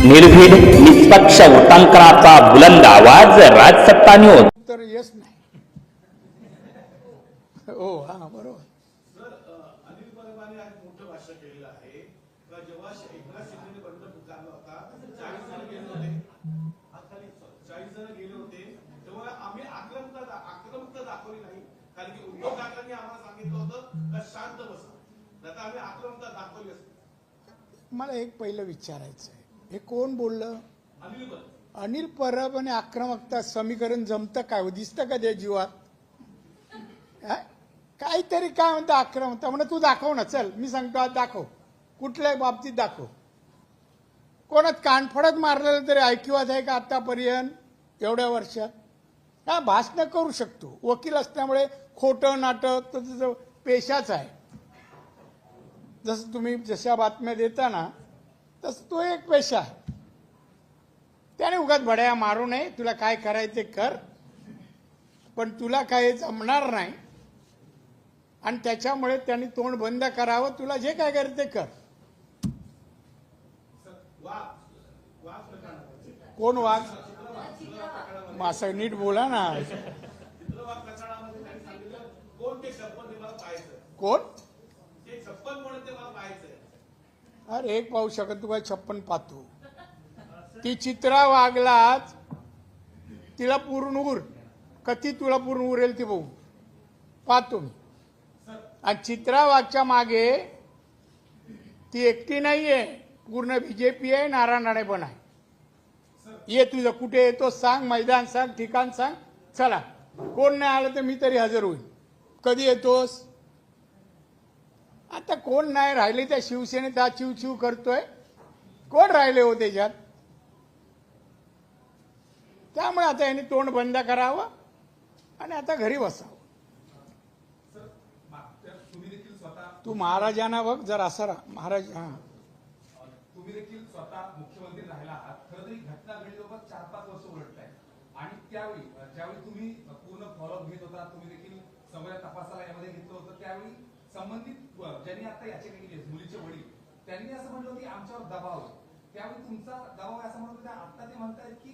निर्भीड निष्पक्ष वृत्तांकनाचा बुलंद आवाज राजसत्ता न्यूज। तर येस नाही हो हा बरोबर अनिल परबाने आज मोठं भाष्य केलेलं आहे का जेव्हा एकनाथ शिंदेने बंद पुकारला होता 40 जण गेले होते 40 जण गेले होते तेव्हा आम्ही आक्रमकता दाखवली नाही कारण की उद्धव ठाकरेंनी आम्हाला सांगितलं होतं का शांत बसा नाही आम्ही आक्रमकता दाखवली असते। मला एक पहिलं विचारायचं आहे, हे कोण बोललं? अनिल परब अनिल परब आणि आक्रमकता समीकरण जमतं काय? दिसतं का त्या जीवात? काहीतरी काय म्हणतं आक्रमकता म्हणून तू दाखव ना, चल मी सांगतो आज दाखव, कुठल्याही बाबतीत दाखव। कोणात कानफडत मारलेलं तरी ऐकिवात आहे का आतापर्यंत एवढ्या वर्षात? हा भाषण करू शकतो, वकील असल्यामुळे खोटं नाटक तर तुझं पेशाच आहे। जसं तुम्ही जशा बातम्या देता ना तसं तो एक पेशा आहे। त्याने उगाच भड्या मारू नये, तुला काय करायचं ते कर, पण तुला काय जमणार नाही आणि त्याच्यामुळे त्यांनी तोंड बंद करावं, तुला जे काय करायचं ते कर। कोण वाघ? मासा नीट बोला ना। कोण? अरे एक पाहू शकत तू काय 56 पाहतो? ती चित्रा वागलाच, तिला पूर्ण उर कधी तुला पूर्ण उरेल ती बघू पाहतो मी। आणि चित्रा वाघच्या मागे ती एकटी नाहीये, पूर्ण बीजेपी आहे, नारायण राणे पण आहे। ये तुझं कुठे येतो सांग, मैदान सांग, ठिकाण सांग, चला कोण नाही आलं तर मी तरी हजर होईल। कधी येतोस? आता कोण नाही राहिले त्या शिवसेनेत हा चिव करतोय, कोण राहिले हो त्याच्यात? त्यामुळे आता यांनी तोंड बंद करावं आणि आता घरी बसावं। तू महाराजांना बघ जर असं महाराज हा तुम्ही देखील स्वतः मुख्यमंत्री राहिला आहात। खरं तर ही घटना घडली जवळपास 4-5 वर्ष उलटत आहे आणि त्यावेळी ज्यावेळी तुम्ही पूर्ण फॉलोअप घेत होता, तुम्ही देखील सगळ्या तपासाला यामध्ये घेतलं होतं, त्यावेळी संबंधित ज्यांनी आता याचिका केली मुलीचे वडील त्यांनी असं म्हटलं की आमच्यावर दबाव आहे, त्यावेळी तुमचा दबाव आहे असं म्हणत होते। आता ते म्हणतायत की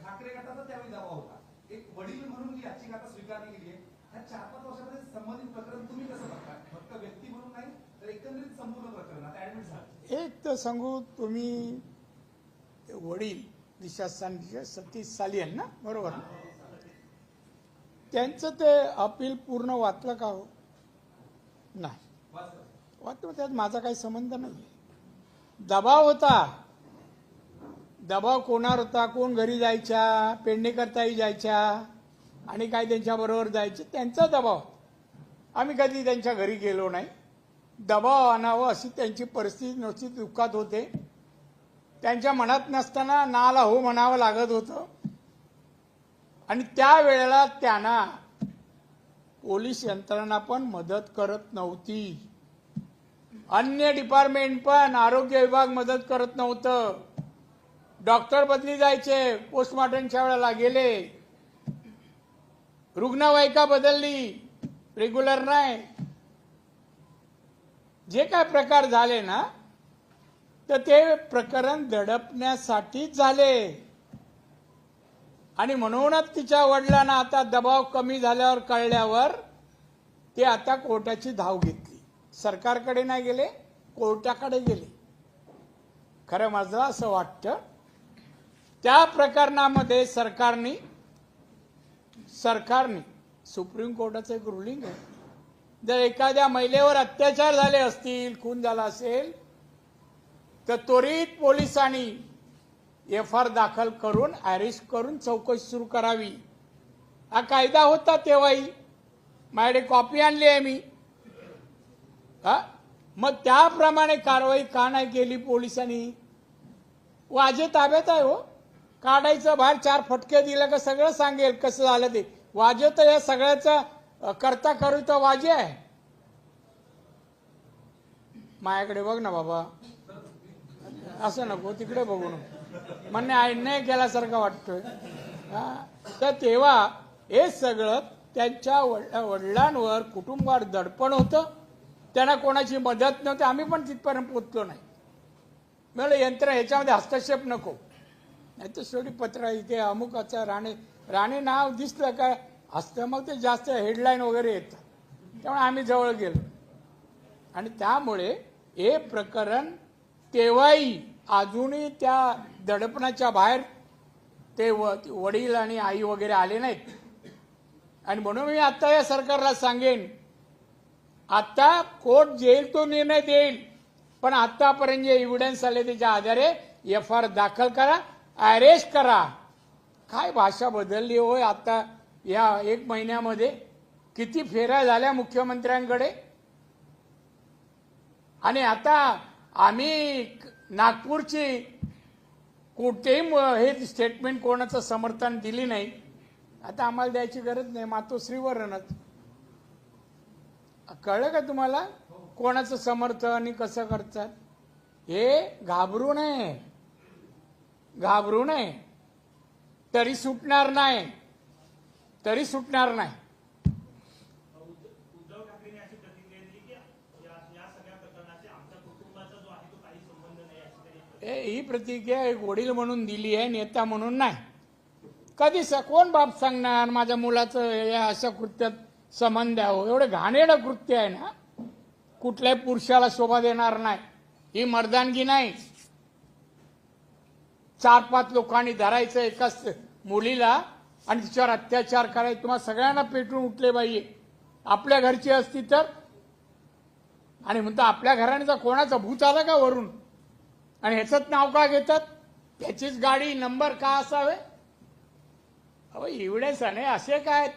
ठाकरे गटाचा त्यावेळी दबाव होता। एक वडील म्हणून जी याचिका आता स्वीकारली गेली आहे, ह्या 4-5 वर्षामध्ये संबंधित प्रकरण तुम्ही कसं बघता? फक्त व्यक्ती म्हणून नाही तर एकंदरीत संपूर्ण प्रकरण आता ऍडमिट झालं। एक तर सांगू, तुम्ही वडील दिशास्थानचे सतीश सालियन ना, बरोबर? त्यांचं ते अपील पूर्ण वाचलं का हो? नाही वाचलं, त्यात माझा काही संबंध नाही। दबाव होता, दबाव कोणावर होता? कोण घरी जायच्या, पेडणेकरताही जायच्या आणि काय त्यांच्याबरोबर जायचे, त्यांचा दबाव। आम्ही कधी त्यांच्या घरी गेलो नाही। दबाव आणावं अशी त्यांची परिस्थिती नव्हती, दुःखात होते, त्यांच्या मनात नसताना नाला हो म्हणावं लागत होतं आणि त्यावेळेला त्यांना पोलीस यंत्रणा पण मदत करत नव्हती, अन्य डिपार्टमेंट पण, आरोग्य विभाग मदत करत नव्हतं। डॉक्टर बदली जायचे, पोस्टमॉर्टमच्या वेळेला गेले, रुग्णवाहिका बदलली, रेग्युलर नाही। जे काय प्रकार झाले ना तर ते प्रकरण दडपण्यासाठीच झाले आणि म्हणूनच तिच्या वडिलांना आता दबाव कमी झाल्यावर कळल्यावर ते आता कोर्टाची धाव घेतली। सरकारकडे नाही गेले, कोर्टाकडे गेले। खरं माझं असं वाटतं त्या प्रकरणामध्ये सरकारने सुप्रीम कोर्टाचं एक रुलिंग आहे, जर एखाद्या महिलेवर अत्याचार झाले असतील, खून झाला असेल तर त्वरित पोलिसांनी FR दाखल करून अरेस्ट करून चौकशी सुरू करावी। हा कायदा होता तेव्हाही, माझ्याकडे कॉपी आणली आहे मी। मग त्याप्रमाणे कारवाई का नाही केली पोलिसांनी? वाजे ताब्यात आहे हो, काढायचं बाहेर, 4 फटके दिले का सगळं सांगेल कसं झालं ते। वाजे तर या सगळ्याचा करता करू तर वाजे आहे। माझ्याकडे बघ ना बाबा, असं नको तिकडे बघू नको, म्हणणे अन्याय केल्यासारखं वाटतोय। तर तेव्हा हे सगळं त्यांच्या वडिलांवर कुटुंबावर दडपण होतं, त्यांना कोणाची मदत नव्हती, आम्ही पण तिथपर्यंत पोहोचलो नाही। म्हणलं यंत्र ह्याच्यामध्ये हस्तक्षेप नको, नाही तर शेवटी पत्र इथे अमुकाचा राणे नाव दिसलं का असतं, मग ते जास्त हेडलाईन वगैरे येतं. त्यामुळे आम्ही जवळ गेलो आणि त्यामुळे हे प्रकरण तेव्हाही अजूनही त्या दडपणाच्या बाहेर ते वडील आणि आई वगैरे आले नाहीत. आणि म्हणून मी आता या सरकारला सांगेन, आता कोर्ट जेल तो निर्णय देईल, पण आतापर्यंत जे एव्हिडन्स आले त्याच्या आधारे FIR दाखल करा, अरेस्ट करा. काय भाषा बदलली होय. आता या 1 महिन्यामध्ये किती फेऱ्या झाल्या मुख्यमंत्र्यांकडे. आणि आता आम्ही नागपूरची कोणतेही हे स्टेटमेंट कोणाचं समर्थन दिली नाही. आता आम्हाला द्यायची गरज नाही, मातोश्रीवरूनच. कळलं का तुम्हाला कोणाचं समर्थन आणि कसं करतात. हे घाबरू नये, घाबरू नये. तरी सुटणार नाही, तरी सुटणार नाही. उद्धव ठाकरेंनी अशी प्रतिक्रिया दिली की या सगळ्या प्रकरणाचे आमच्या कुटुंबाचा जो आहे तो काही संबंध नाही अशी त्यांनी ही प्रतिक्रिया एक वडील म्हणून दिली आहे, नेता म्हणून नाही. कधी कोण बाप सांगणार माझ्या मुलाचं या अशा कृत्यात संबंध आहे. एवढे घाणेरडं कृत्य आहे ना, कुठल्याही पुरुषाला शोभा देणार नाही. ही मर्दानगी नाही. 4-5 लोकांनी धरायचं एकाच मुलीला आणि तिच्यावर अत्याचार करायचे. तुम्हाला सगळ्यांना पेटून उठले पाहिजे. आपल्या घरची असती तर. आणि म्हणतो आपल्या घराण्याचा कोणाचा भूत आला का वरून, आणि ह्याचंच नाव का घेतात, त्याचीच गाडी नंबर का असावे. अहो एव्हिडन्स आहे असे काय.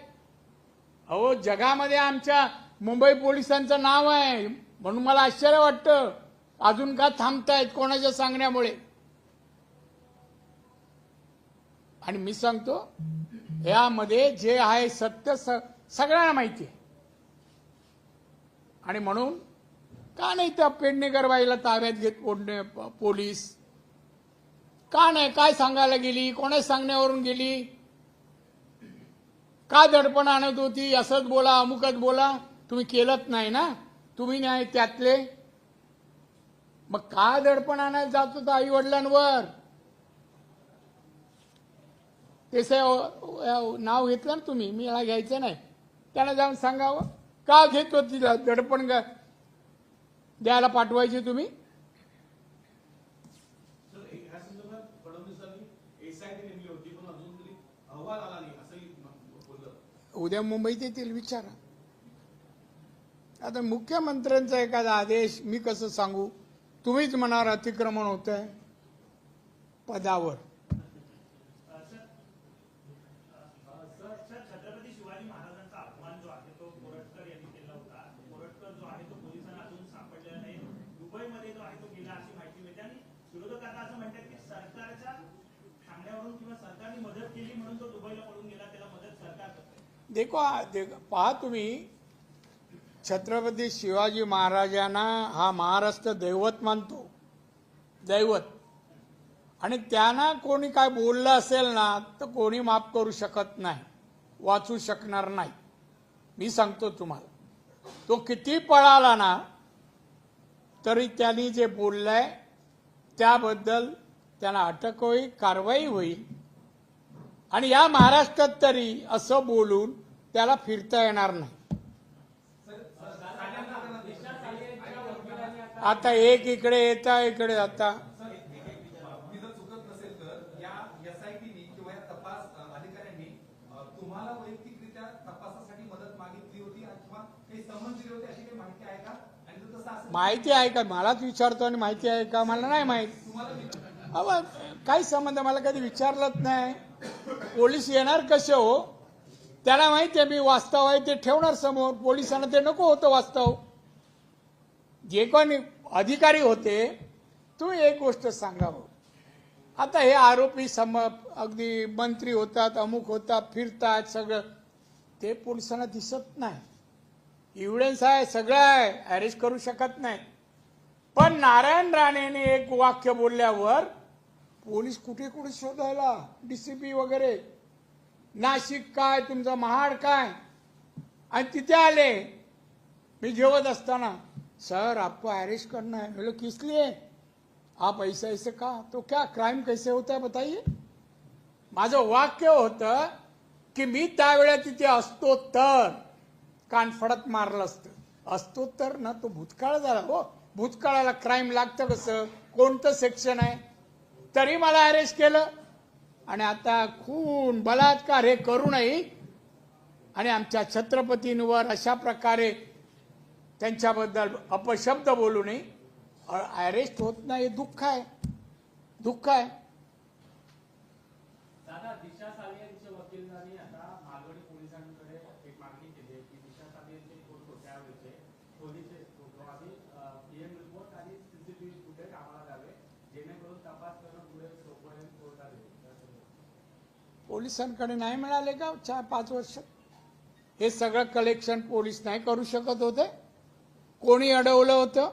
अहो जगामध्ये आमच्या मुंबई पोलिसांचं नाव आहे, म्हणून मला आश्चर्य वाटतं अजून का थांबतायत कोणाच्या सांगण्यामुळे. आणि मी सांगतो यामध्ये जे आहे सत्य सगळ्यांना माहिती आहे. आणि म्हणून का नाही त्या पेडणेकर बाईला ताब्यात घेत पोलीस, का नाही, काय सांगायला गेली, कोणा सांगण्यावरून गेली, का दडपण आणत होती, असंच बोला अमुकच बोला. तुम्ही केलंच नाही ना, तुम्ही नाही त्यातले, मग का दडपण आणायला जात होतं आई वडिलांवर. ते नाव घेतलं ना तुम्ही, मी याला घ्यायचं नाही, त्यांना जाऊन सांगावं का घेत होती दडपण द्यायला पाठवायचे तुम्ही. सर या संदर्भात फडणवीसांनी SIT नेमली होती, पण अजून तरी अहवाल आला नाही असंही बोललं. उद्या मुंबईत येतील, विचारा. आता मुख्यमंत्र्यांचा एखादा आदेश मी कसं सांगू, तुम्हीच म्हणावर अतिक्रमण होत आहे पदावर. छत्रपती शिवाजी महाराजांचा अपमान जो आहे तो कोरटकर यांनी केला होता. कोरटकर जो आहे तो पोलिसांना अजून सापडलेला नाही. दुबईमध्ये जो आहे तो गेला अशी माहिती मिळते. आणि विरोधक आता असं म्हणतात की सरकारच्या सांगण्यावरून किंवा सरकारने मदत केली म्हणून तो दुबईला पळून गेला, त्याला मदत सरकार करते. देखो पहा तुम्ही, छत्रपती शिवाजी महाराजांना हा महाराष्ट्र दैवत मानतो, दैवत. आणि त्यांना कोणी काय बोललं असेल ना तर कोणी माफ करू शकत नाही, वाचू शकणार नाही. मी सांगतो तुम्हाला, तो किती पळाला ना तरी त्यांनी जे बोललंय त्याबद्दल त्यांना अटक होईल, कारवाई होईल. आणि या महाराष्ट्रात तरी असं बोलून त्याला फिरता येणार नाही. आता एक इकडे येता इकडे जाता. मी जर चुकत नसेल तर या SITनी किंवा या तपास अधिकाऱ्यांनी तुम्हाला वैयक्तिकरित्या तपासासाठी मदत मागितली होती किंवा काही समज दिले होते अशी काही माहिती आहे का. आणि जर तसं असेल माहिती आहे का, मलाच विचारतो आणि माहिती आहे का, मला नाही माहित. अहो काही संबंध, मला कधी विचारलंच नाही. पोलीस येणार कसे हो, त्याला माहिती आहे मी वास्तव आहे ते ठेवणार समोर. पोलिसांना ते नको होतं वास्तव. जे कोणी अधिकारी होते, तुम्ही एक गोष्ट सांगावं, आता हे आरोपी अगदी मंत्री होतात, अमुक होतात, फिरतात, सगळं ते पोलिसांना दिसत नाही. एव्हिडन्स आहे, सगळं आहे, अरेस्ट करू शकत नाही. पण नारायण राणेने एक वाक्य बोलल्यावर पोलीस कुठे कुठे शोधायला, DCP वगैरे, नाशिक काय, तुमचा महाड काय, आणि तिथे आले. मी जेवत असताना, सर आपको अरेस्ट करना है. बोलो किस लिए, आप ऐसे का, तो क्या क्राइम कैसे होता है बताइए. माझं वाक्य होतं की मी त्यावेळेला तिथे असतो तर कानफडत मारलं असतो तर ना, तो भूतकाळ झाला. हो, भूतकाळाला क्राईम लागतं कसं, कोणतं सेक्शन आहे, तरी मला अरेस्ट केलं. आणि आता खून बलात्कार हे करूनही आणि आमच्या छत्रपतींवर अशा प्रकारे त्यांच्याबद्दल अपशब्द बोलूनही अरेस्ट होत नाही. दुःख आहे, दुःख आहे. दादा, दिशा सालियांच्या वकिलांनी आता मालवणी पोलिसांकडे एक मागणी केली आहे की दिशा सालियांचे फोटो त्यावेळेचे पोलीस फोटो आधी पीएम रिपोर्ट आणि सीसीटीव्ही फुटेज आम्हाला द्यावे, जेणेकरून तपास करणं पुढे सोपं होईल कोर्टात येईल. पोलिसांकडे नाही मिळाले का 4-5 वर्ष? हे सगळं कलेक्शन पोलीस नाही करू शकत होते? कोणी अडवलं होतं?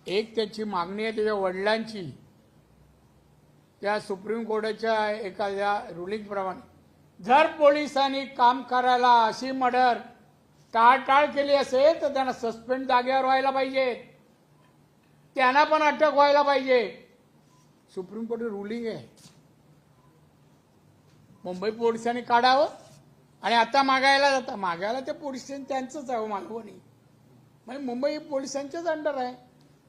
एक त्याची मागणी आहे त्याच्या वडिलांची, त्या सुप्रीम कोर्टाच्या एखाद्या रुलिंग प्रमाणे, जर पोलिसांनी काम करायला अशी मर्डर टाळटाळ केली असेल तर त्यांना सस्पेंड जागेवर व्हायला पाहिजे, त्यांना पण अटक व्हायला पाहिजे. सुप्रीम कोर्ट रुलिंग आहे. मुंबई पोलिसांनी काढावं आणि आता मागायला ते पोलीस त्यांचंच आहे मालवणी, म्हणजे मुंबई पोलिसांच्याच अंडर आहे.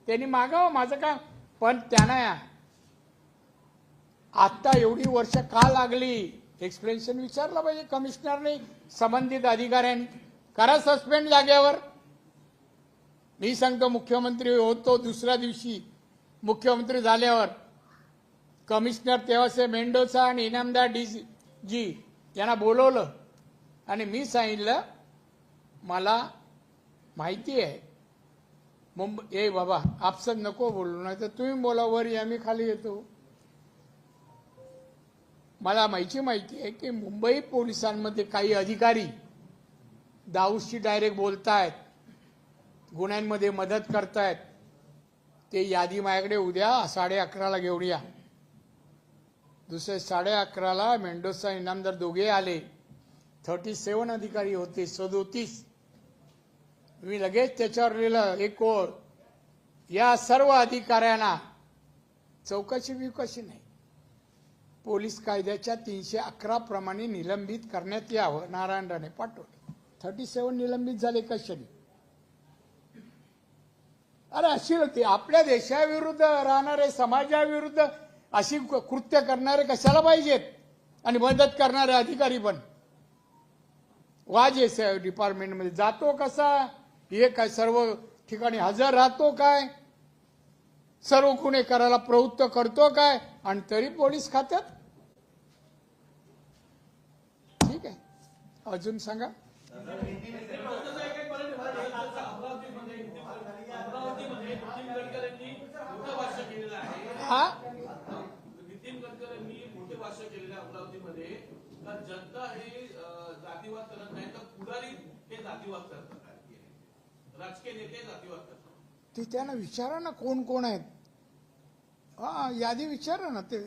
त्यांनी मागावं, माझं काय. पण त्यांना आता एवढी वर्ष का लागली एक्सप्लेनेशन विचारलं पाहिजे कमिशनरने, संबंधित अधिकाऱ्यांनी. करा सस्पेंड जागेवर. मी सांगतो, मुख्यमंत्री होतो दुसऱ्या दिवशी मुख्यमंत्री झाल्यावर कमिशनर तेव्हाचे मेंडोसा आणि इनामदार जी यांना बोलवलं आणि मी सांगितलं, मला माहिती आहे मुंबई, ए बाबा आपसं नको बोलू, नाही तर तुम्ही बोला वर या, मी खाली येतो. मला माहिती आहे की मुंबई पोलिसांमध्ये काही अधिकारी दाऊदशी डायरेक्ट बोलतायत, गुन्ह्यांमध्ये मदत करतायत. ते यादी माझ्याकडे उद्या 11:30 घेऊन या. दुसरे 11:30 मेंडोसा इनामदार दोघे आले. 37 अधिकारी होते, 37. मी लगेच त्याच्यावर लिहिलं एक ओळ, या सर्व अधिकाऱ्यांना चौकशी बिवकशी नाही, पोलीस कायद्याच्या 311 प्रमाणे निलंबित करण्यात यावं. नारायण राणे पाठवले. 37 निलंबित झाले कशाने? अरे अशी होती आपल्या देशाविरुद्ध राहणारे, समाजाविरुद्ध अशी कृत्य करणारे कशाला पाहिजेत? आणि मदत करणारे अधिकारी पण वाजे डिपार्टमेंटमध्ये जातो कसा, हे काय सर्व ठिकाणी हजर राहतो काय, सर्व गुन्हे करायला प्रवृत्त करतो काय, आणि तरी पोलीस खात्यात. ठीक आहे, अजून सांगा. हा, नितीन गडकरींनी मोठे भाष्य केलेलं आहे अमरावतीमध्ये, तर जनता हे जातीवाद करत नाही तर पुढारी हे जातीवाद करतात, राजकीय नेते जातीवाद करतात. ते त्यांना विचारा ना कोण कोण आहेत. हा, यादी विचारा ना. ते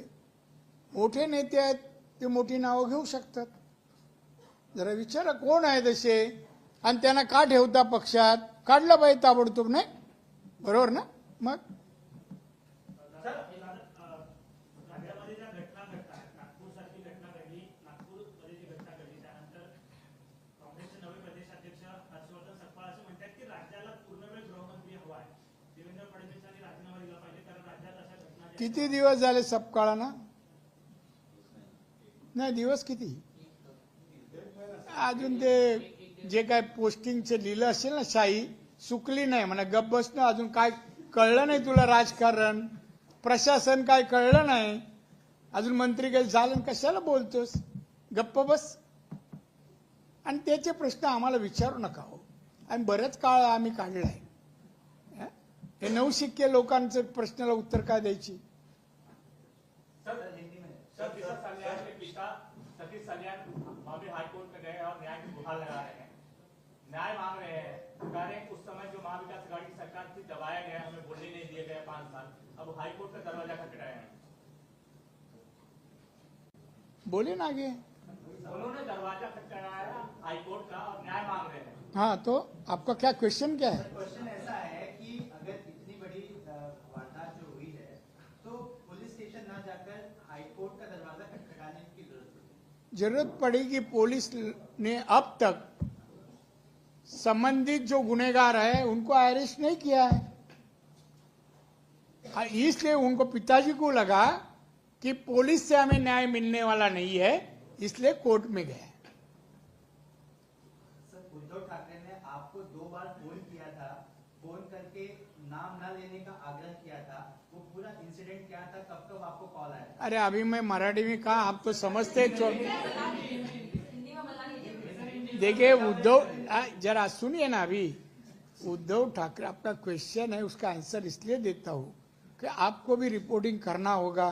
मोठे नेते आहेत, ते मोठी नावं घेऊ शकतात. जरा विचारा कोण आहेत असे, आणि त्यांना का ठेवता पक्षात. काढलं पाहिजे ताबडतोब, नाही बरोबर ना. मग राज्यामध्ये ज्या घटना घडतात, नागपूरसारखी घटना घडली, नागपूरमध्ये जी घटना घडली त्यानंतर काँग्रेसचे नवे प्रदेशाध्यक्ष हर्षवर्धन सकपाळ असे म्हणतात की राज्याला पूर्णवेळ गृहमंत्री हवा आहे, देवेंद्र फडणवीसांनी राजीनामा दिला पाहिजे, कारण राज्यात अशा घटना. किती दिवस झाले सपकाळांना? नाही, दिवस किती अजून ते जे काय पोस्टिंगचे लिहिलं असेल ना, शाही सुकली नाही म्हणा. गप्प बसणं, अजून काय कळलं नाही तुला. राजकारण प्रशासन काय कळलं नाही अजून. मंत्री काही झालं, कशाला बोलतोस? गप्प बस. आणि त्याचे प्रश्न आम्हाला विचारू नका हो. आणि बरेच काळ आम्ही काढलाय. हे 9 शिक्के लोकांचे प्रश्नाला उत्तर काय द्यायची? सर, दिशा सालियान के पिता सतीश सालियान बॉम्बे हाई कोर्ट में गए और न्याय की गुहार लगा रहे हैं, न्याय मांग रहे हैं. कह रहे हैं उस समय जो महाविकास आघाड़ी की सरकार थी दबाया गया, हमें बोलने नहीं दिए गए 5 साल. अब हाई कोर्ट का दरवाजा खटखटाया है. बोले ना आगे. उन्होंने दरवाजा खटखटाया हाई कोर्ट का और न्याय मांग रहे हैं. हाँ, तो आपका क्या क्वेश्चन क्या है? क्वेश्चन ऐसा है कि अगर इतनी बड़ी जाकर हाईकोर्ट का दरवाजा खटखटाने की जरूरत होती? जरूरत पड़ेगी। पुलिस ने अब तक संबंधित जो गुनेगार है उनको अरेस्ट नहीं किया है, इसलिए उनको पिताजी को लगा कि पुलिस से हमें न्याय मिलने वाला नहीं है, इसलिए कोर्ट में गए। सर, उद्धव ठाकरे ने आपको 2 बार फोन किया था, फोन करके नाम न लेने का आग्रह किया था। वो पूरा इंसिडेंट क्या था, कब कब आपको कॉल आया था? अरे अभी मैं मराठी में कहा, आप तो समझते देखिए उद्धव, जरा सुनिए ना। अभी उद्धव ठाकरे, आपका क्वेश्चन है उसका आंसर इसलिए देता हूं कि आपको भी रिपोर्टिंग करना होगा,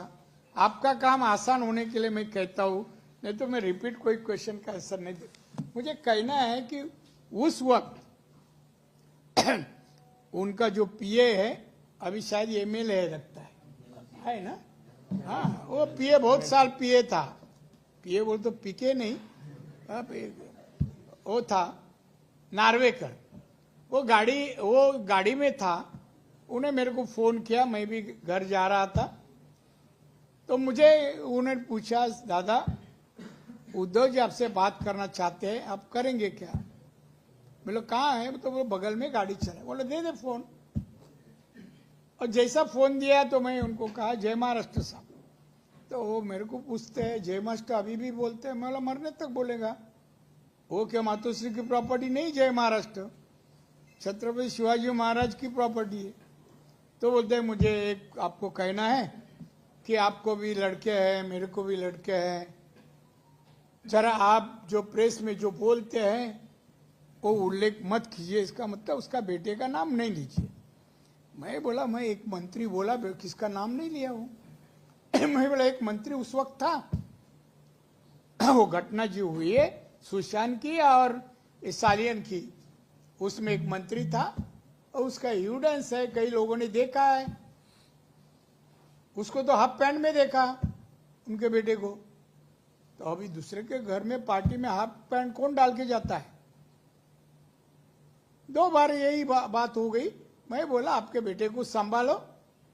आपका काम आसान होने के लिए मैं कहता हूं, नहीं तो मैं रिपीट कोई क्वेश्चन का आंसर नहीं देता। मुझे कहना है कि उस वक्त उनका जो पीए है, अभी शायद एमएलए है लगता है ना? हाँ, वो पीए बहुत साल पीए था, पीए बोल तो पीके नहीं, वो था नार्वेकर। वो गाड़ी में था, उन्हें मेरे को फोन किया, मैं भी घर जा रहा था, तो मुझे उन्होंने पूछा, दादा उद्धव जी आपसे बात करना चाहते हैं, आप करेंगे क्या? बोले कहाँ है? तो वो बगल में गाड़ी चला। बोले दे दे फोन। और जैसा फोन दिया तो मैं उनको कहा जय महाराष्ट्र साहब। तो वो मेरे को पूछते हैं जय महाराष्ट्र अभी भी बोलते हैं? मैं बोला मरने तक बोलेगा। वो क्या मातोश्री की प्रॉपर्टी नहीं जय महाराष्ट्र, छत्रपति शिवाजी महाराज की प्रॉपर्टी है। तो बोलते हैं मुझे एक आपको कहना है कि आपको भी लड़के हैं, मेरे को भी लड़के हैं, जरा आप जो प्रेस में जो बोलते हैं वो उल्लेख मत कीजिए, इसका मतलब उसका बेटे का नाम नहीं लीजिए। मैं बोला मैं एक मंत्री बोला, किसका नाम नहीं लिया हूं। मैं बोला एक मंत्री उस वक्त था, वो घटना जो हुई है सुशांत की और सालियन की, उसमें एक मंत्री था और उसका एविडेंस है, कई लोगों ने देखा है उसको, तो हाफ पैंट में देखा उनके बेटे को। तो अभी दूसरे के घर में पार्टी में हाफ पैंट कौन डाल के जाता है? 2 बार यही बात हो गई। मैं बोला आपके बेटे को संभालो,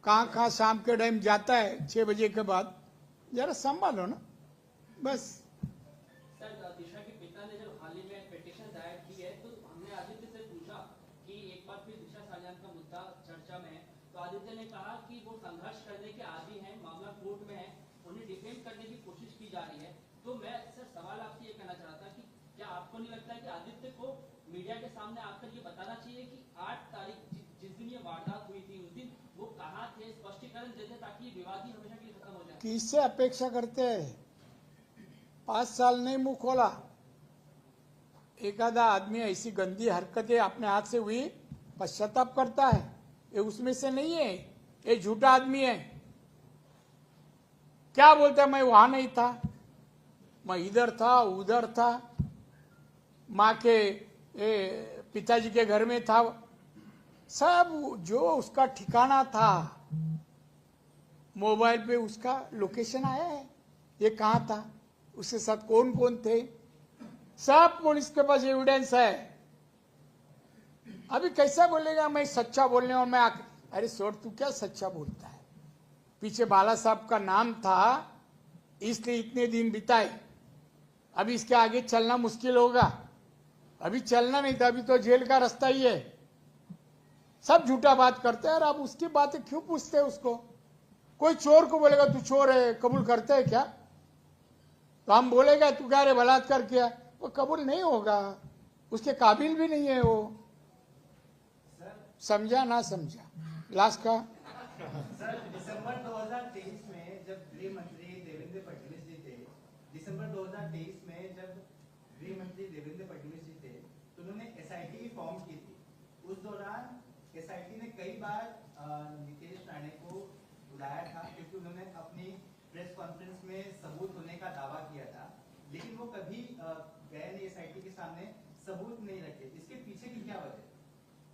कहाँ कहाँ शाम के टाइम जाता है 6 बजे के बाद, जरा संभालो ना, बस। सर, दिशा के पिता ने जब हाल ही में पिटीशन दायर की है, तो हमने आदित्य से पूछा कि एक बार फिर दिशा सालियान का मुद्दा चर्चा में है, तो आदित्य ने कहा कि वो संघर्ष करने के आदी हैं, मामला कोर्ट में है, उन्हें डिफेम करने की कोशिश की जा रही है। तो मैं सर सवाल आपसे ये कहना चाह रहा था कि क्या आपको नहीं लगता है कि आदित्य को मीडिया के सामने आकर ये बताना चाहिए कि 8 तारीख जिस दिन ये वारदात हुई थी उस दिन वो कहाँ थे, स्पष्टीकरण दे दे ताकि ये विवाद ही हमेशा के लिए खत्म हो जाए। किससे अपेक्षा करते हैं? 5 साल नहीं मुंह खोला। एखादा आदमी ऐसी गंदी हरकतें अपने हाथ से हुई पश्चाताप करता है, ये उसमें से नहीं है, ये झूठा आदमी है। क्या बोलता है मैं वहां नहीं था, मैं इधर था उधर था, माँ के पिताजी के घर में था, सब जो उसका ठिकाना था मोबाइल पे उसका लोकेशन आया है, ये कहाँ था, उसके साथ कौन कौन थे, सब पुलिस के पास एविडेंस है। अभी कैसा बोलेगा मैं सच्चा बोलने और मैं अरे सोट तू क्या सच्चा बोलता है? पीछे बाला साहब का नाम था इसलिए इतने दिन बिताए, अभी इसके आगे चलना मुश्किल होगा। अभी चलना नहीं था, अभी तो जेल का रास्ता ही है। सब झूठा बात करते हैं और आप उसकी बातें क्यों पूछते हैं उसको? कोई चोर को बोलेगा तू चोर है, कबूल करते है क्या? तो हम बोलेगा तू क्या रे बलात्कार किया, वो कबूल नहीं होगा, उसके काबिल भी नहीं है वो। समझा ना समझा? लास्ट का सर, दिसंबर 2023 में जब गृह मंत्री देवेंद्र फडणवीस जी थे, दिसंबर 2023 में जब गृह मंत्री देवेंद्र फडणवीस जी थे, तो उन्होंने एसआईटी की फॉर्म की थी। उस दौरान एसआईटी ने कई बार नीतीश राणे को बुलाया था, क्योंकि उन्होंने अपनी प्रेस कॉन्फ्रेंस में सबूत होने का दावा किया था, लेकिन वो कभी गए नहीं एसआईटी के सामने, सबूत नहीं रखे। इसके पीछे की क्या वजह?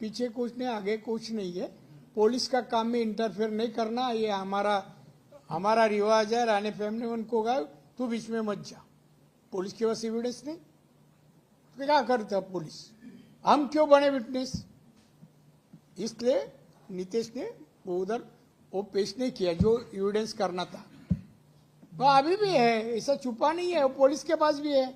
पीछे कुछ नहीं, आगे कुछ नहीं है। पुलिस का काम में इंटरफेयर नहीं करना, ये हमारा रिवाज है। राणे फैमिली उनको कहा तू बीच में मत जा, पुलिस के पास एविडेंस नहीं, तो क्या करता पुलिस? हम क्यों बने विटनेस? इसलिए नीतीश ने वो उधर वो पेश नहीं किया जो एविडेंस करना था। वो अभी भी है, ऐसा छुपा नहीं है, वो पुलिस के पास भी है।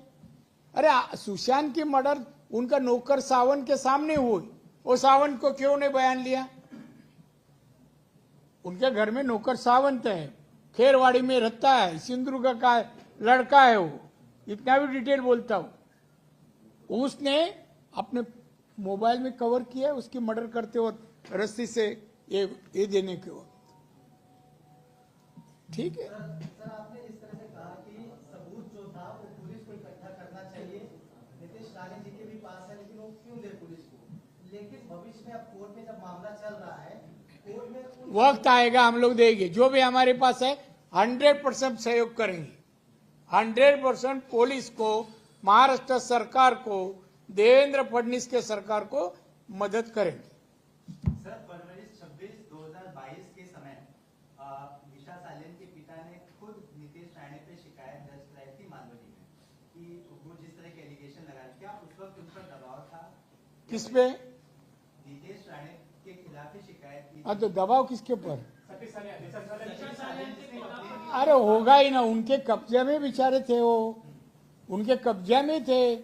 अरे सुशांत की मर्डर उनका नौकर सावंत के सामने हुई, वो सावंत को क्यों नहीं बयान लिया? उनके घर में नौकर सावंत है, खेरवाड़ी में रहता है, सिंधुदुर्ग का लड़का है, वो इतना भी डिटेल बोलता हूं। उसने अपने मोबाइल में कवर किया उसकी मर्डर करते वक्त रस्सी से ये देने के वक्त। ठीक है, सर आपने इस तरह से कहा कि सबूत जो था वो पुलिस को इकट्ठा करना चाहिए, नीतीश राणे जी के भी पास है, लेकिन वो क्यों दे पुलिस को? लेकिन भविष्य में अब कोर्ट में जब मामला चल रहा है, कोर्ट में वक्त आएगा हम लोग देंगे, जो भी हमारे पास है 100% सहयोग करेंगे। 100% पुलिस को, महाराष्ट्र सरकार को, देवेंद्र फडणवीस के सरकार को मदद करेंगे। सर फरवरी 26, 2022 के समय दिशा सालियन के पिता ने खुद नीतीश राणे पे शिकायत दर्ज कराई थी मालवनी में कि वो जिस तरह के एलिगेशन लगा, क्या उस वक्त उन पर दबाव था? किस पे? नीतीश राणे के खिलाफ ही शिकायत की हाँ, तो दबाव किसके ऊपर? सतीश सालियान अरे होगा ही ना, उनके कब्जे में बेचारे थे, वो उनके कब्जे में थे।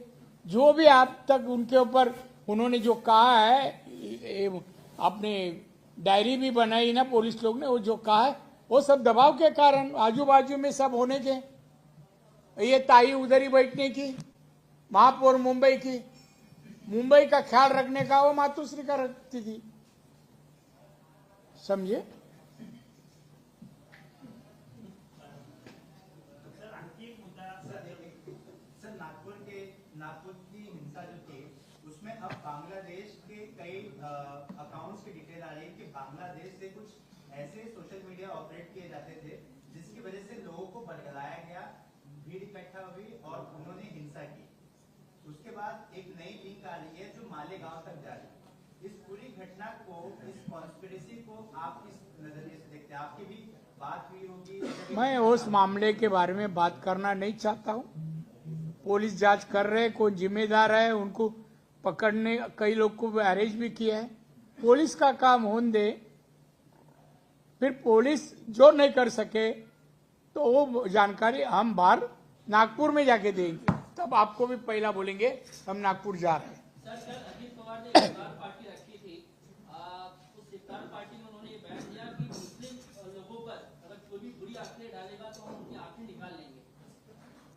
जो भी आप तक उनके ऊपर उन्होंने जो कहा है, आपने डायरी भी बनाई ना पुलिस लोग ने, वो जो कहा है वो सब दबाव के कारण, आजू बाजू में सब होने के। ये ताई उधर ही बैठने की, महापौर मुंबई की, मुंबई का ख्याल रखने का वो मातुश्री का रखती थी, समझे? सर आणखी एक मुद्दा सर नागपुर की हिंसा जो थी उसमें अब बांग्लादेश के कई अकाउंट्स की डिटेल आ रही है कि बांग्लादेश से कुछ ऐसे सोशल मीडिया ऑपरेट किए जाते थे जिसकी वजह से लोगों को भड़काया गया, भीड़ इकट्ठा हुई और उन्होंने हिंसा की। उसके बाद एक नई लिंक आ रही है जो मालेगांव तक जा रही है। इस पूरी घटना को, इस कॉन्स्पिरेसी को आप किस नजरिए से देखते हैं? आपकी भी बात हुई होगी। मैं उस मामले के बारे में बात करना नहीं चाहता हूं। पुलिस जांच कर रहे, कौन जिम्मेदार है, उनको पकड़ने, कई लोग को अरेस्ट भी किया है। पुलिस का काम होने दे, फिर पुलिस जो नहीं कर सके तो वो जानकारी हम बाहर नागपुर में जाके देंगे, तब आपको भी पहला बोलेंगे हम नागपुर जा रहे हैं। सर अजित पवार ने इफ्तार पार्टी रखी थी, उस इफ्तार पार्टी में उन्होंने ये बयान दिया कि मुस्लिम लोगों पर अगर कोई भी बुरी आंखें डालेगा तो हम उनकी आंखें निकाल लेंगे।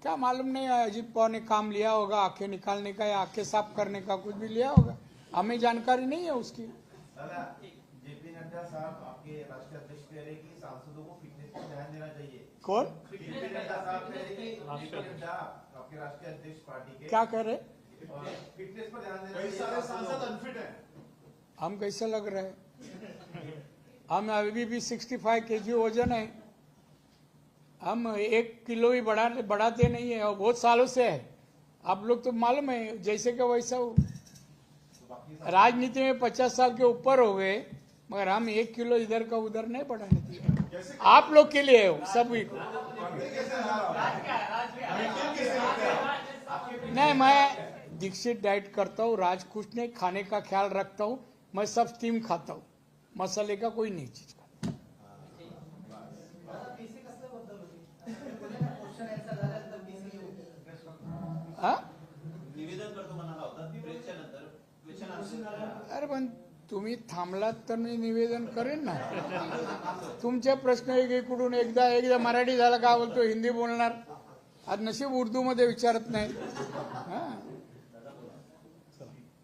क्या मालूम नहीं, अजित पवार ने काम लिया होगा आंखें निकालने का या आंखें साफ करने का, कुछ भी लिया होगा, हमें जानकारी नहीं है उसकी। जेपी नड्डा साहब आपके राष्ट्रीय अध्यक्ष कह रहे कि सांसदों को फिटनेस पर ध्यान देना चाहिए। कौन? जेपी नड्डा साहब कह रहे कि जेपी नड्डा आपके राष्ट्रीय अध्यक्ष पार्टी के क्या कह रहे? फिटनेस पर ध्यान देना चाहिए। सारे सांसद अनफिट हैं। हम कैसे लग रहे हैं? हम अभी भी 65 kg वजन है, हम 1 किलो ही बढ़ाते नहीं है, और बहुत सालों से है। आप लोग तो मालूम है जैसे कि वैसा हो। राजनीति में 50 साल के ऊपर हो गए, मगर हम 1 किलो इधर का उधर नहीं बढ़ाने दिए। आप लोग के लिए हो, सभी को नहीं। मैं दीक्षित डाइट करता हूँ, राज कुछ नहीं, खाने का ख्याल रखता हूँ, मैं सब स्टीम खाता हूँ, मसाले का कोई नहीं चीज का। हाँ? निवेदन करतो म्हणाला होता प्रेसच्या नंतर क्वेश्चन अरे पण तुम्ही थांबलात तर मी निवेदन करेन ना। तुमचे प्रश्न एक इकडून एकदा मराठी झाला का बोलतो, हिंदी बोलणार, आज नशीब उर्दू मध्ये विचारत नाही। हा,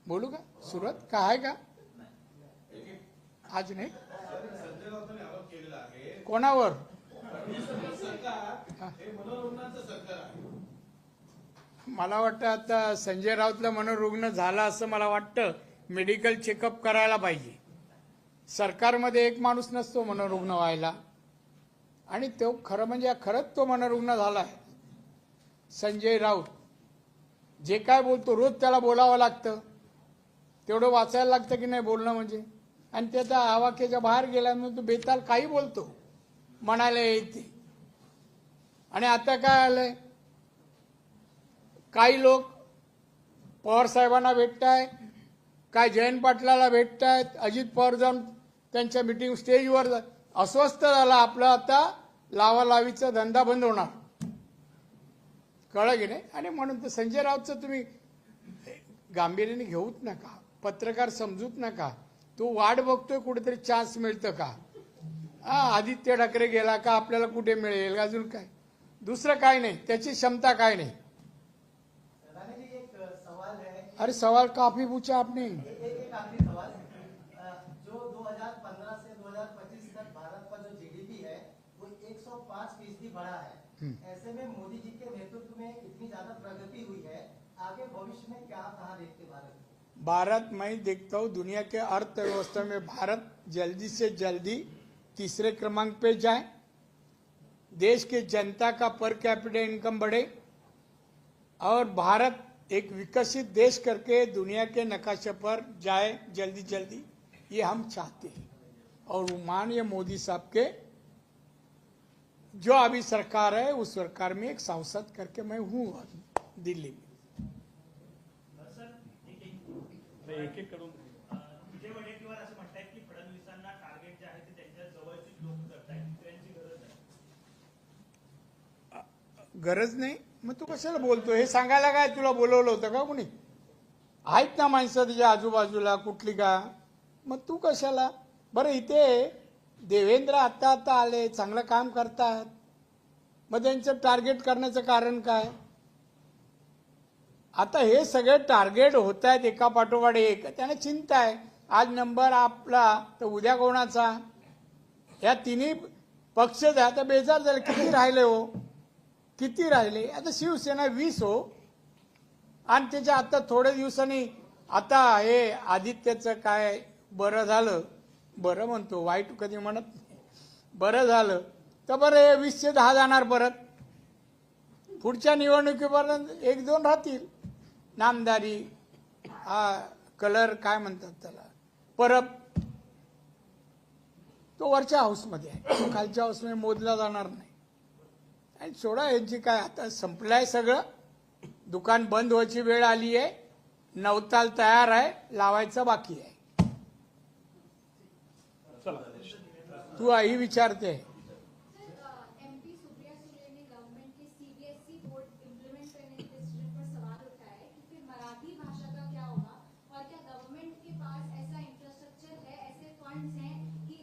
बोलू का? सुरुवात का आहे का? आज नाही संजय राऊतांनी आरोप केलेला आहे कोणावर? सरकार हे मनोरुग्णांचं सरकार आहे। मला वाटतं आता संजय राऊतला मनोरुग्ण झाला असं मला वाटतं। मेडिकल चेकअप करायला पाहिजे। सरकारमध्ये एक माणूस नसतो मनोरुग्ण व्हायला, आणि तो खरं म्हणजे खरंच तो मनोरुग्ण झालाय। संजय राऊत जे काय बोलतो रोज त्याला बोलावं लागतं, तेवढं वाचायला लागतं की नाही बोलणं म्हणजे, आणि त्याचा आवाक्याच्या बाहेर गेला म्हणून तो बेताल काही बोलतो, म्हणायला येते। आणि आता काय आलंय, काही लोक पवार साहेबांना भेटतायत, काय जयंत पाटलाला भेटतायत, अजित पवार जाऊन त्यांच्या मीटिंग स्टेजवर अस्वस्थ झाला आपलं आता लावालावीचा धंदा बंद होणार. कळलं की नाही? आणि म्हणून तर संजय राऊतचं तुम्ही गांभीर्याने घेऊच नका, पत्रकार समजूच नका. तो वाट बघतोय कुठेतरी चान्स मिळतं का. आदित्य ठाकरे गेला का आपल्याला कुठे मिळेल, अजून काय दुसरं काय नाही, त्याची क्षमता काय नाही. राणे जी, एक सवाल है. अरे सवाल काफी पूछा आपने. एक आखिरी सवाल. जो 2015 से 2025 तक भारत का जो जीडीपी है वो 105% बढ़ा है. ऐसे में मोदी जी के नेतृत्व में इतनी ज्यादा प्रगति हुई है, आगे भविष्य में क्या कहाँ देखते भारत? भारत मैं देखता हूँ दुनिया के अर्थव्यवस्था में भारत जल्दी से जल्दी तीसरे क्रमांक पे जाए. देश के जनता का पर कैपिटा इनकम बढ़े और भारत एक विकसित देश करके दुनिया के नक्शे पर जाए जल्दी जल्दी, ये हम चाहते हैं. और माननीय मोदी साहब के जो अभी सरकार है उस सरकार में एक सांसद करके मैं हूँ दिल्ली में. सर एक एक करून विजय वडेट्टीवार असं म्हणतायत की फडणवीसांना टार्गेट जे आहे ते त्यांच्या जवळची लोक करतायत, त्यांची गरज आहे. गरज नाही मग तू कशाला बोलतो? हे सांगायला काय तुला बोलवलं होतं का कुणी? आहेत ना माणसं तुझ्या आजूबाजूला कुठली का, मग तू कशाला? बरं इथे देवेंद्र आता आता आले, चांगलं काम करतात, मग त्यांचं टार्गेट करण्याचं कारण काय? आता हे सगळे टार्गेट होत आहेत एका पाठोपाठ एक, त्यांना चिंता आहे. आज नंबर आपला तर उद्या कोणाचा? या तिन्ही पक्ष आता बेजार झाले. किती राहिले हो, किती राहिले? आता शिवसेना 20 हो, आणि त्याच्या आता थोड्या दिवसांनी आता हे आदित्यचं काय बरं झालं, बरं म्हणतो वाईट कधी म्हणत नाही, बरं झालं तर बरं हे 20 जाणार परत. पुढच्या निवडणुकीपर्यंत 1-2 राहतील. नामदारी कलर काय म्हणतात त्याला, परब, तो वरच्या हाऊसमध्ये आहे, तो खालच्या हाऊसमध्ये मोजला जाणार नाही. आणि सोडा यांची काय, आता संपलंय सगळं. दुकान बंद व्हायची वेळ आली आहे, नवताल तयार आहे, लावायचं बाकी आहे. तू आई विचारते. एमपी सुप्रिया सुले ने गवर्नमेंट के सीबीएसई बोर्ड इम्प्लीमेंट करने के डिसीजन पर सवाल उठाया है कि फिर मराठी भाषा का क्या होगा, और क्या गवर्नमेंट के पास ऐसा इंफ्रास्ट्रक्चर है, ऐसे फंड्स हैं कि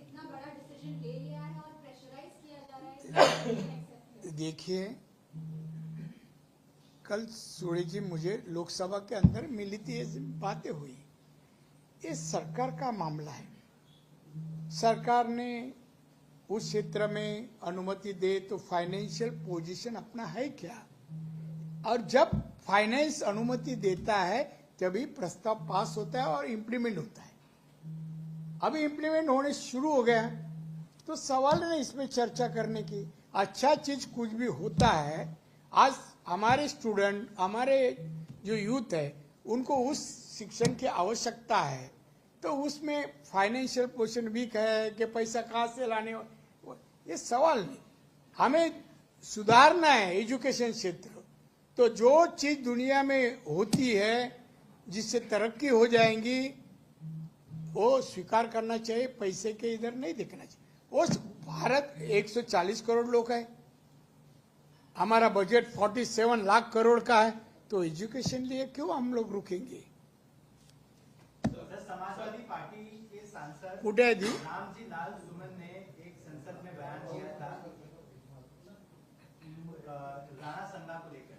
इतना बड़ा डिसीजन ले लिया है और प्रेशराइज किया जा रहा है. देखिए कल सुळे जी मुझे लोकसभा के अंदर मिली थी, ये बातें हुई. ये सरकार का मामला है. सरकार ने उस क्षेत्र में अनुमति दे तो फाइनेंशियल पोजीशन अपना है क्या, और जब फाइनेंस अनुमति देता है तभी प्रस्ताव पास होता है और इम्प्लीमेंट होता है. अभी इम्प्लीमेंट होने शुरू हो गया तो सवाल नहीं इसमें चर्चा करने की. अच्छा चीज कुछ भी होता है, आज हमारे स्टूडेंट, हमारे जो यूथ है, उनको उस शिक्षण की आवश्यकता है, तो उसमें फाइनेंशियल पोजीशन वीक है कि पैसा कहाँ से लाने, ये सवाल नहीं. हमें सुधारना है एजुकेशन क्षेत्र. तो जो चीज दुनिया में होती है जिससे तरक्की हो जाएंगी वो स्वीकार करना चाहिए, पैसे के इधर नहीं देखना चाहिए. उस भारत 140 करोड़ लोग हैं, हमारा बजट 47 लाख करोड़ का है, तो एजुकेशन लिए क्यों हम लोग रुकेंगे? समाजवादी पार्टी के सांसद कुठे आहे ती? रामजी लाल सुमन ने एक संसद में बयान दिया था राणा संघा को लेकर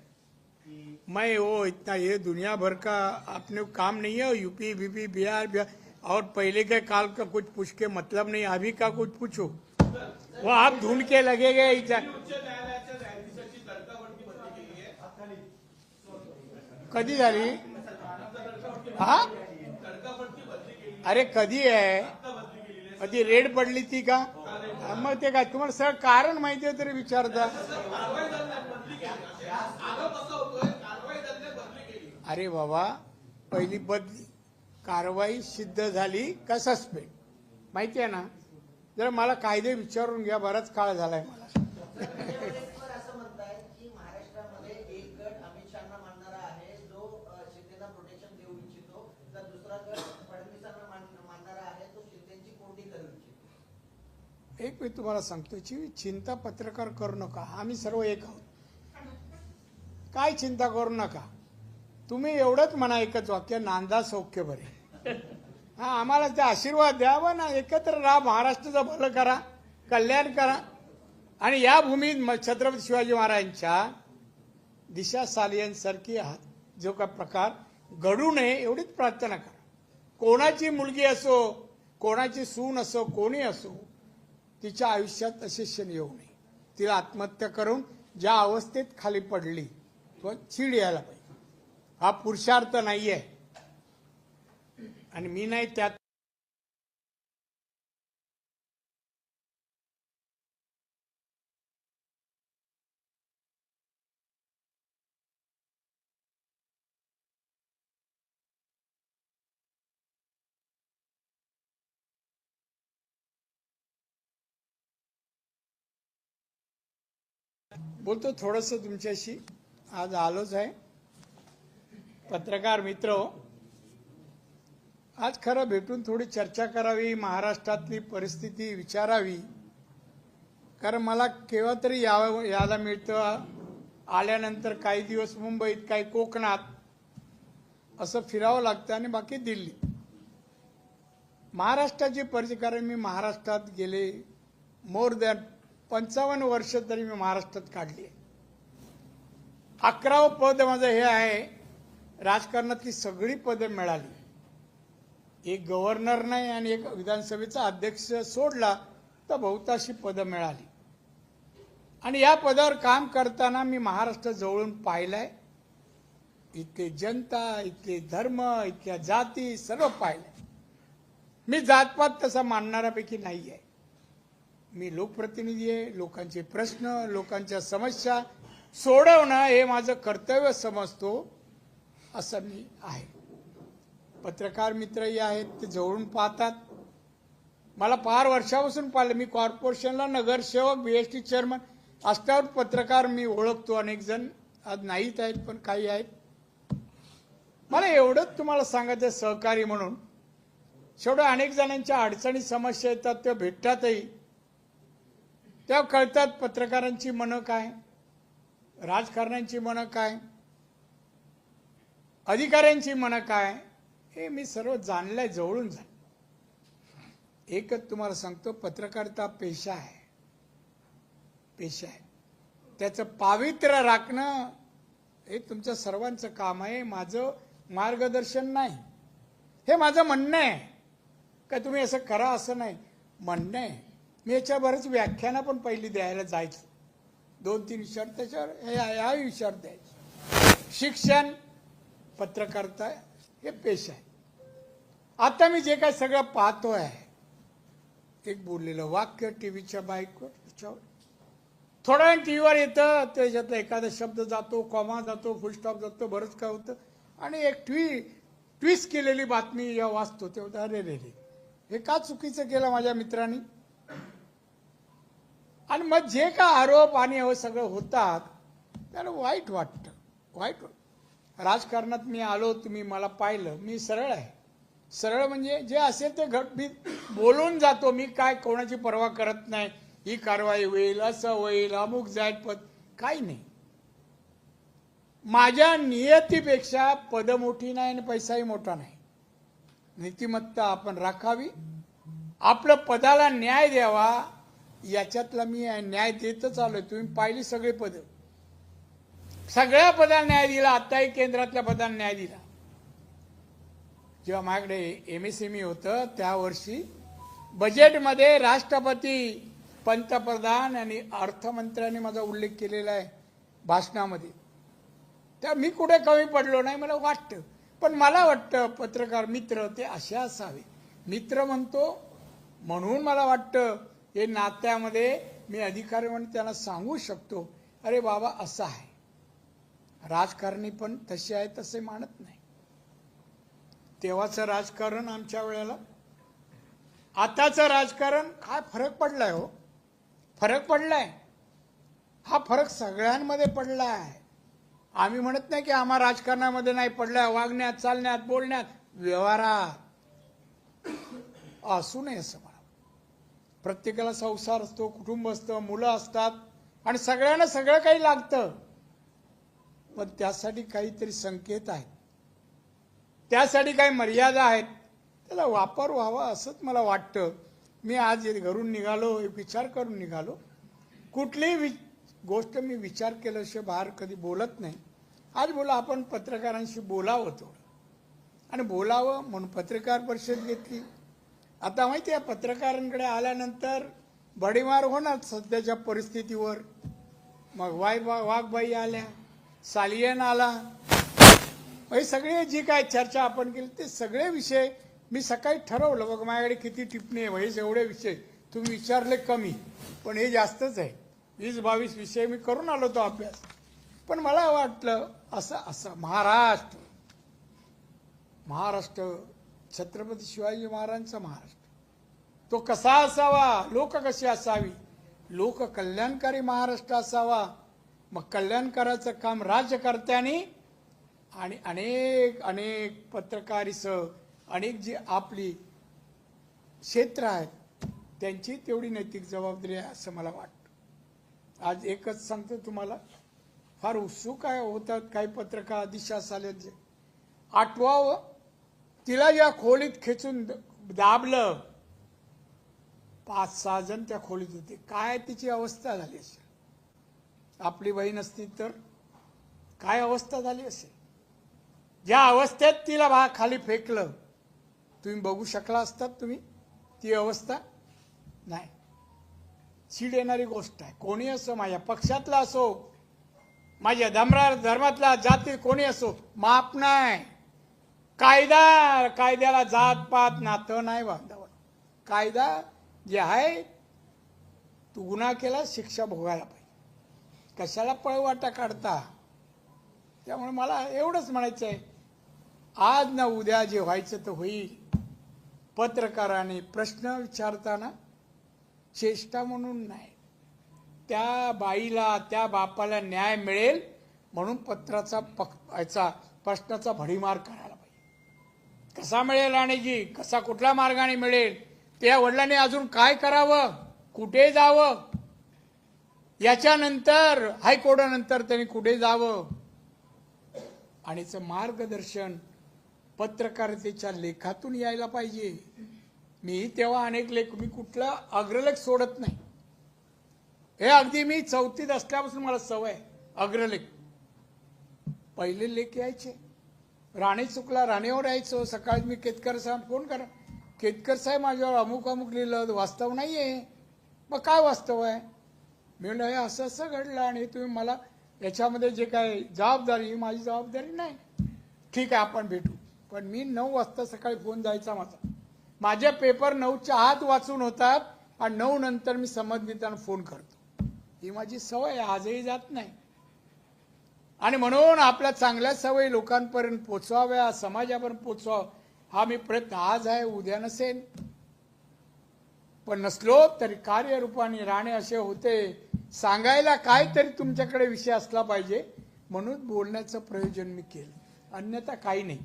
कि मैं वो इतना ये दुनिया भर का अपने को काम नहीं है. यूपी बीपी बिहार और पहले के काल का कुछ पूछ के मतलब नहीं, अभी का कुछ पूछो वो आप ढूंढ के लगेगा. उच्च न्यायालयाच्या न्यायाधीशाची तडकाफडकी बदली केली आहे. कधी झाली? हा, अरे कधी आहे? कधी रेड पडली ती का? मग ते काय तुम्हाला सगळं कारण माहिती आहे तरी विचारता. अरे बाबा, पहिली बदली, कारवाई सिद्ध झाली का सस्पेंड माहिती आहे ना? जर मला कायदे विचारून घ्या, बराच काळ झालाय मला. असं म्हणतायत की महाराष्ट्रामध्ये एक गट अमित शहाना मानणारा आहे जो शिंदेना प्रोटेक्शन देऊ इच्छितो, तर दुसरा गट फडणवीसांना मानणारा आहे तो शिंदेची कोंडी करू इच्छितो. एक मी तुम्हाला सांगतो चिंता पत्रकार करू नका, आम्ही सर्व एक आहोत. काय चिंता करू नका. तुम्ही एवढंच म्हणा एकच वाक्य, नांदा सौख्य बरे. हा, आम्हाला ते आशीर्वाद द्यावा ना, एकत्र राहा, महाराष्ट्राचं भलं करा, कल्याण करा. आणि या भूमीत छत्रपती शिवाजी महाराजांच्या दिशा सालियनसारखी जो का प्रकार घडू नये एवढीच प्रार्थना करा. कोणाची मुलगी असो, कोणाची सून असो, कोणी असो, तिच्या आयुष्यात असे क्षण येऊ नये. तिला आत्महत्या करून ज्या अवस्थेत खाली पडली तो चीड यायला पाहिजे. हा पुरुषार्थ नाहीये आणि मी नाही त्यात. बोलतो थोडस तुमच्याशी, आज आलोच आहे. पत्रकार मित्र, आज खरं भेटून थोडी चर्चा करावी, महाराष्ट्रातली परिस्थिती विचारावी. कारण मला केव्हा तरी यायला मिळतं, आल्यानंतर काही दिवस मुंबईत, काही कोकणात असं फिरावं लागतं आणि बाकी दिल्ली. महाराष्ट्राची परिस्थिती, कारण मी महाराष्ट्रात गेले मोर दॅन 55 वर्ष तरी मी महाराष्ट्रात काढली. 11वं पद माझं हे आहे. राजकारणातली सगळी पदं मिळाली, एक गव्हर्नर नाही आणि एक विधानसभेचा अध्यक्ष सोडला तर बहुतांशी पदं मिळाली. आणि या पदावर काम करताना मी महाराष्ट्र जवळून पाहिलाय. इथले जनता, इथले धर्म, इथल्या जाती सर्व पाहिलंय. मी जातपात तसा मानणाऱ्यापैकी नाही आहे. मी लोकप्रतिनिधी आहे. लोकांचे प्रश्न, लोकांच्या समस्या सोडवणं हे माझं कर्तव्य समजतो, असं मी आहे. पत्रकार मित्रही आहेत, ते जवळून पाहतात. मला फार वर्षापासून पाहिलं. मी कॉर्पोरेशनला नगरसेवक, बीएसटी चेअरमन असल्यावर पत्रकार मी ओळखतो. अनेक जण आज नाहीत आहेत, पण काही आहेत. मला एवढंच तुम्हाला सांगायचं, सहकारी म्हणून शेवटं अनेक जणांच्या अडचणी समस्या येतात, त्या भेटतातही. तेव्हा कळतात पत्रकारांची मनं काय, राजकारण्यांची मनं काय, अधिकाऱ्यांची मनं काय, हे मी सर्व जाणलंय, जवळून जाण. एकच तुम्हाला सांगतो, पत्रकारिता पेशा आहे, पेशा आहे. त्याचं पावित्र्य राखणं हे तुमच्या सर्वांचं काम आहे. माझं मार्गदर्शन नाही, हे माझं म्हणणं आहे. का तुम्ही असं करा असं नाही, म्हणणं आहे. मी याच्या बरेच व्याख्यानं पण पहिली द्यायला जायचं, 2-3 विषयावर, त्याच्यावर या विषयावर द्यायचं. शिक्षण, पत्रकारिता हे पेशा आहे. आता मी जे काय सगळं पाहतोय, एक बोललेलं वाक्य टीव्हीच्या बाईकवर, त्याच्यावर थोडा वेळ टीव्हीवर येतं, त्याच्यातला एखादा शब्द जातो, कॉमा जातो, फुलस्टॉप जातो, बरंच काय होतं. आणि एक ट्विस्ट केलेली बातमी या वाचतो, तेव्हा अरे रे रे, हे का चुकीचं केलं माझ्या मित्रांनी. आणि मग जे का आरोप आणि हे सगळं होतात त्याला वाईट वाटतं, वाईट वाटतं. राजकारणात मी आलो, तुम्ही मला पाहिलं, मी सरळ आहे. सरळ म्हणजे जे असेल ते मी बोलून जातो. मी काय कोणाची पर्वा करत नाही, ही कारवाई होईल, असं होईल, अमुक जाईल पद, काही नाही. माझ्या नियतीपेक्षा पद मोठी नाही आणि पैसाही मोठा नाही. नीतिमत्ता आपण राखावी, आपलं पदाला न्याय द्यावा, याच्यातला मी न्याय देतच आलोय. तुम्ही पाहिली सगळे पद, सगळ्या पदाला न्याय दिला. आताही केंद्रातल्या पदाला न्याय दिला. जेव्हा माझ्याकडे MSME होतं त्या वर्षी बजेटमध्ये राष्ट्रपती, पंतप्रधान आणि अर्थमंत्र्यांनी माझा उल्लेख केलेला आहे भाषणामध्ये. त्या मी कुठे कमी पडलो नाही, मला वाटतं. पण मला वाटतं पत्रकार मित्र ते असे असावे. मित्र म्हणतो म्हणून मला वाटतं हे नात्यामध्ये मी अधिकारी म्हणून त्यांना सांगू शकतो, अरे बाबा असं आहे. राजकारणी पण तसे आहे तसे मानत नाही. तेव्हाचं राजकारण आमच्या वेळेला, आताचं राजकारण काय फरक पडलाय हो, फरक पडलाय. हा फरक सगळ्यांमध्ये पडलाय. आम्ही म्हणत नाही की आम्हा राजकारणामध्ये नाही पडलाय, वागण्यात, चालण्यात, बोलण्यात, व्यवहारात असू नये असं मला. प्रत्येकाला संसार असतो, कुटुंब असतं, मुलं असतात आणि सगळ्यांना सगळं काही लागतं. पण त्यासाठी काहीतरी संकेत आहेत, त्यासाठी काही मर्यादा आहेत, त्याला वापर व्हावा असंच मला वाटतं. मी आज घरून निघालो, एक विचार करून निघालो. कुठलीही गोष्ट मी विचार केल्याशिवाय बाहेर कधी बोलत नाही. आज बोला, आपण पत्रकारांशी बोलावं थोडं आणि बोलावं म्हणून पत्रकार परिषद घेतली. आता माहिती आहे, पत्रकारांकडे आल्यानंतर बडीमार होणार सध्याच्या परिस्थितीवर. मग वाघबाई आल्या, सालियन आला, हे सगळे जी काय चर्चा आपण केली ते सगळे विषय मी सकाळी ठरवलं. बघ माझ्याकडे किती टिप्पणी आहे, हे एवढे विषय तुम्ही विचारले कमी, पण हे जास्तच आहे. 20-22 विषय मी करून आलो तो अभ्यास. पण मला वाटलं असं महाराष्ट्र छत्रपती शिवाजी महाराजांचा महाराष्ट्र तो कसा असावा, लोक कशी असावी, लोक कल्याणकारी महाराष्ट्र असावा. मग कल्याणकाराचं काम राज्यकर्त्यांनी आणि अनेक पत्रकारीसह अनेक जी आपली क्षेत्र आहेत त्यांची तेवढी नैतिक जबाबदारी आहे असं मला वाटतं. आज एकच सांगतो तुम्हाला, फार उत्सुक आहे होतात काही पत्रकार दिशा सालेचे. आठवावं, तिला या खोलीत खेचून दाबलं, 5-6 जण त्या खोलीत होते. काय तिची अवस्था झाली असेल, आपली बहीण असती तर काय अवस्था झाली असेल. ज्या अवस्थेत तिला खाली फेकलं, तुम्ही बघू शकला असतात तुम्ही ती अवस्था. नाही, चीड येणारी गोष्ट आहे. कोणी असो, माझ्या पक्षातला असो, माझ्या धर्मातला, जाती कोणी असो, माफ नाही. कायद्याला जात पात नातं नाही बांधावं. कायदा जे आहे, तू गुन्हा केला शिक्षा भोगायला पाहिजे, कशाला पळवाटा काढता. त्यामुळे मला एवढंच म्हणायचं आहे, आज ना उद्या जे व्हायचं तर होईल. पत्रकाराने प्रश्न विचारताना चेष्टा म्हणून नाही, त्या बाईला त्या बापाला न्याय मिळेल म्हणून प्रश्नाचा भडीमार करायला पाहिजे. कसा मिळेल आणि जी कसा कुठल्या मार्गाने मिळेल, त्या वडिलांनी अजून काय करावं, कुठे जावं, याच्यानंतर हायकोर्टानंतर त्यांनी कुठे जावं आणि मार्गदर्शन पत्रकारितेच्या लेखातून यायला पाहिजे. मी तेव्हा अनेक लेख, मी कुठला अग्रलेख सोडत नाही. हे अगदी मी 4थीत असल्यापासून मला सवय अग्रलेख. पहिले लेख यायचे, राणे चुकला राणेवर यायचो. सकाळी मी केतकर साहेब फोन करा, केतकर साहेब माझ्यावर अमुक अमुक लिहिलं, वास्तव नाहीये. मग काय वास्तव आहे, मी म्हणलं हे असं असं घडलं आणि तुम्ही मला याच्यामध्ये जे काय जबाबदारी, ही माझी जबाबदारी नाही. ठीक आहे आपण भेटू. पण मी 9 वाजता सकाळी फोन जायचा माझा. माझे पेपर 9च्या आत वाचून होतात आणि 9 नंतर मी संबंधितांना फोन करतो. ही माझी सवय आजही जात नाही. आणि म्हणून आपल्या चांगल्या सवयी लोकांपर्यंत पोचवाव्या, समाजापर्यंत पोचवावं हा मी प्रयत्न आज आहे, उद्या नसेल. पण नसलो तरी कार्यरूपाने राणे असे होते, सांगायला काहीतरी तुमच्याकडे विषय असला पाहिजे म्हणून बोलण्याचं प्रयोजन मी केलं. अन्यथा काही नाही.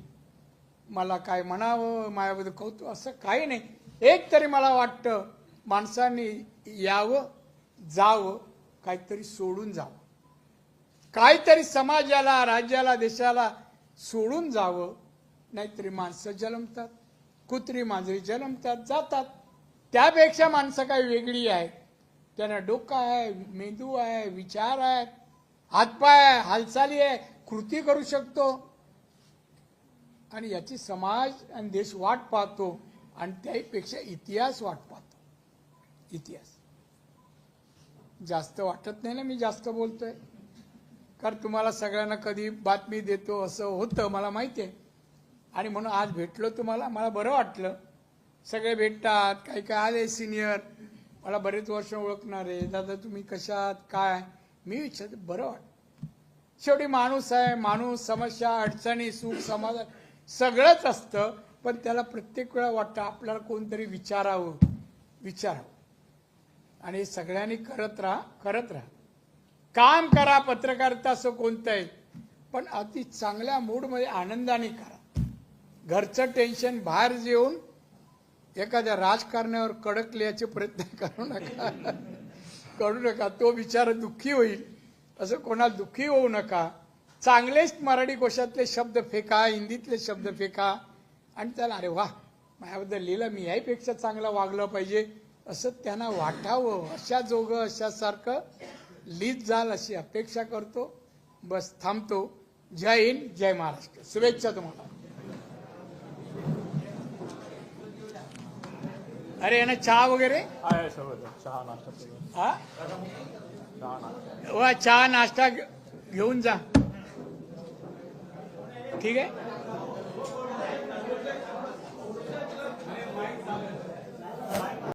मला काय म्हणावं, माझ्याबद्दल कौतुक असं काही नाही. एक तरी मला वाटतं माणसांनी यावं, जावं, काहीतरी सोडून जावं, काहीतरी समाजाला, राज्याला, देशाला सोडून जावं. नाहीतरी माणसं जन्मतात, कुत्री मांजरी जन्मतात, जातात. त्यापेक्षा माणसं काही वेगळी आहे. त्यांना डोकं आहे, मेंदू आहे, विचार आहेत, हातपाय, हालचाली आहे, कृती करू शकतो. आणि याची समाज आणि देश वाट पाहतो आणि त्यापेक्षा इतिहास वाट पाहतो. इतिहास जास्त वाटत नाही ना मी जास्त बोलतोय, कारण तुम्हाला सगळ्यांना कधी बातमी देतो असं होतं मला माहिती आहे. आणि म्हणून आज भेटलो तुम्हाला, मला बरं वाटलं. सगळे भेटतात, काही काय आले सिनियर, मला बरेच वर्ष ओळखणारे, दादा तुम्ही कशात काय, मी विचारतो, बरं वाटतं. शेवटी माणूस आहे, माणूस समस्या, अडचणी, सुख, समाधान सगळंच असतं. पण त्याला प्रत्येक वेळा वाटतं आपल्याला कोणतरी विचारावं. आणि हे सगळ्यांनी करत राहा. काम करा, पत्रकारिता असं कोणतंही, पण अति चांगल्या मूडमध्ये आनंदाने करा. घरचं टेन्शन बाहेर येऊन एखाद्या राजकारण्यावर कडकल्याचे प्रयत्न करू नका. तो बिचारा दुःखी होईल, असं कोणाला दुःखी होऊ नका. चांगलेच मराठी कोशातले शब्द फेका, हिंदीतले शब्द फेका आणि त्याला अरे वा माझ्याबद्दल लिहिलं, मी याहीपेक्षा चांगलं वागलं पाहिजे असं त्यांना वाटावं. अशा जोगं अशासारखं लिहित जाल अशी अपेक्षा करतो. बस थांबतो. जय हिंद, जय महाराष्ट्र. शुभेच्छा तुम्हाला. अरे यांना चहा वगैरे हा वा चहा नाश्ता घेऊन जा. ठीक आहे.